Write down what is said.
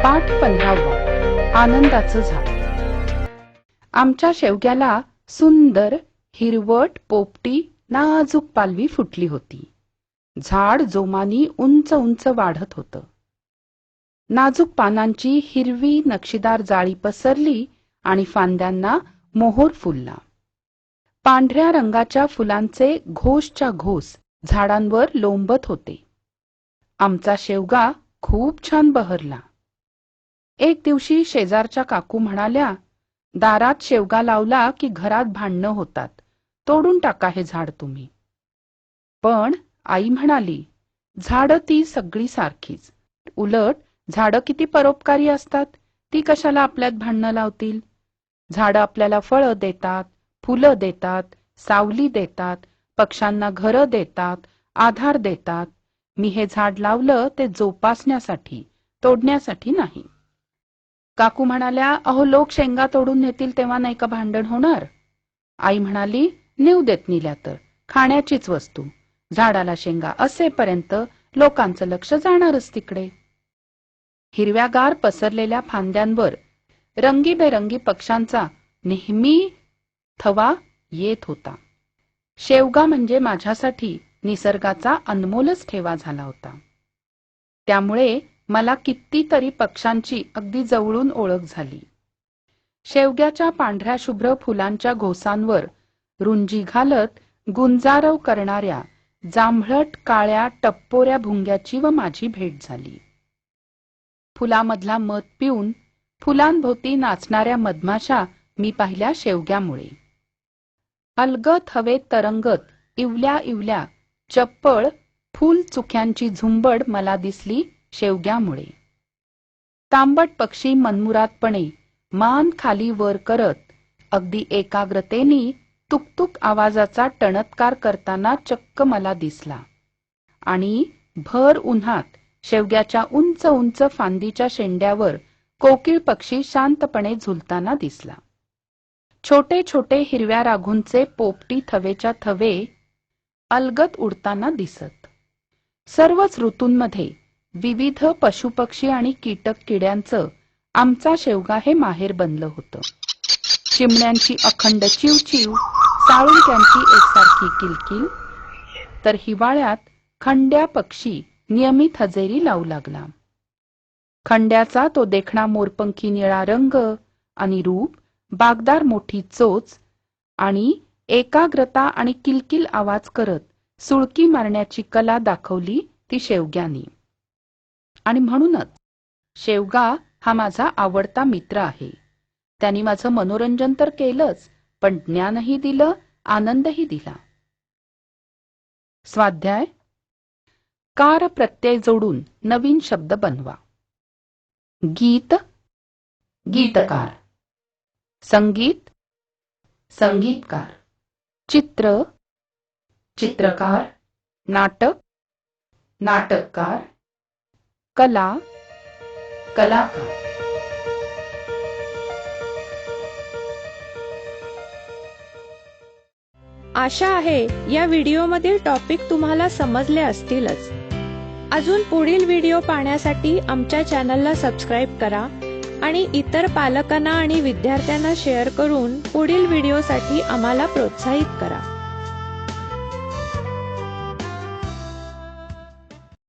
पाठ 15 आनंदाचं झाड। आमच्या शेवग्याला सुंदर हिरवट पोपटी नाजूक पालवी फुटली होती। झाड जोमानी उंच उंच वाढत होतं। नाजूक पानांची हिरवी नक्षीदार जाळी पसरली आणि फांद्यांना मोहोर फुलला। पांढऱ्या रंगाच्या फुलांचे घोसच्या घोस झाडांवर लोंबत होते। आमचा शेवगा खूप छान बहरला। एक दिवशी शेजारच्या काकू म्हणाल्या, दारात शेवगा लावला की घरात भांडणं होतात, तोडून टाका हे झाड तुम्ही। पण आई म्हणाली, झाडं ती सगळी सारखीच, उलट झाडं किती परोपकारी असतात, ती कशाला आपल्यात भांडणं लावतील। झाडं आपल्याला फळं देतात, फुलं देतात, सावली देतात, पक्ष्यांना घरं देतात, आधार देतात। मी हे झाड लावलं ते जोपासण्यासाठी, तोडण्यासाठी नाही। काकू म्हणाल्या, अहो लोक शेंगा तोडून नेतील तेव्हा नाही का भांडण होणार। आई म्हणाली, नेऊ देत नेल्या तर, खाण्याचीच वस्तू, झाडाला शेंगा असेपर्यंत लोकांचं लक्ष जाणारच तिकडे। हिरव्यागार पसरलेल्या फांद्यांवर रंगीबेरंगी पक्ष्यांचा नेहमी थवा येत होता। शेवगा म्हणजे माझ्यासाठी निसर्गाचा अनमोलच ठेवा झाला होता। त्यामुळे मला कितीतरी पक्ष्यांची अगदी जवळून ओळख झाली। शेवग्याच्या पांढऱ्या शुभ्र फुलांच्या घोसांवर रुंजी घालत गुंजारव करणाऱ्या जांभळट काळ्या टप्पोऱ्या भुंग्याची व माझी भेट झाली। फुलामधला मध पिऊन फुलांभोवती नाचणाऱ्या मधमाशा मी पाहिल्या शेवग्यामुळे। अलगद हवेत तरंगत इवल्या इवल्या चप्पळ फुल चुक्यांची झुंबड मला दिसली शेवग्यामुळे। तांबट पक्षी मनमुरादपणे मान खाली वर करत अगदी एकाग्रतेने तुकतुक आवाजाचा टणत्कार करताना चक्क मला दिसला। आणि भर उन्हात शेवग्याच्या उंच उंच फांदीच्या शेंड्यावर कोकिळ पक्षी शांतपणे झुलताना दिसला। छोटे छोटे हिरव्या राघूंचे पोपटी थवेच्या थवे अलगद उडताना दिसत। सर्वच ऋतूंमध्ये विविध पशुपक्षी आणि कीटक किड्यांचं आमचा शेवगा हे माहेर बनलं होतं। चिमण्यांची अखंड चिवचिव, साळुंक्यांची एकसारखी किलकिल, तर हिवाळ्यात खंड्या पक्षी नियमित हजेरी लावू लागला। खंड्याचा तो देखणा मोरपंखी निळा रंग आणि रूप, बागदार मोठी चोच आणि एकाग्रता आणि किलकिल आवाज करत सुळकी मारण्याची कला दाखवली ती शेवग्यानी। आणि म्हणूनच शेवगा हा माझा आवडता मित्र आहे। त्यांनी माझं मनोरंजन तर केलंच, पण ज्ञानही दिलं, आनंदही दिला। स्वाध्याय, कार प्रत्यय जोडून नवीन शब्द बनवा। गीत, गीतकार। संगीत, संगीतकार। चित्र, चित्रकार। नाटक, नाटककार। कला, कलाकार। आशा आहे या व्हिडिओमधील टॉपिक तुम्हाला समजले असतीलच। अजून पुढील व्हिडिओ पाहण्यासाठी आमच्या चॅनलला सबस्क्राईब करा आणि इतर पालकांना आणि विद्यार्थ्यांना शेअर करून पुढील व्हिडिओसाठी आम्हाला प्रोत्साहित करा।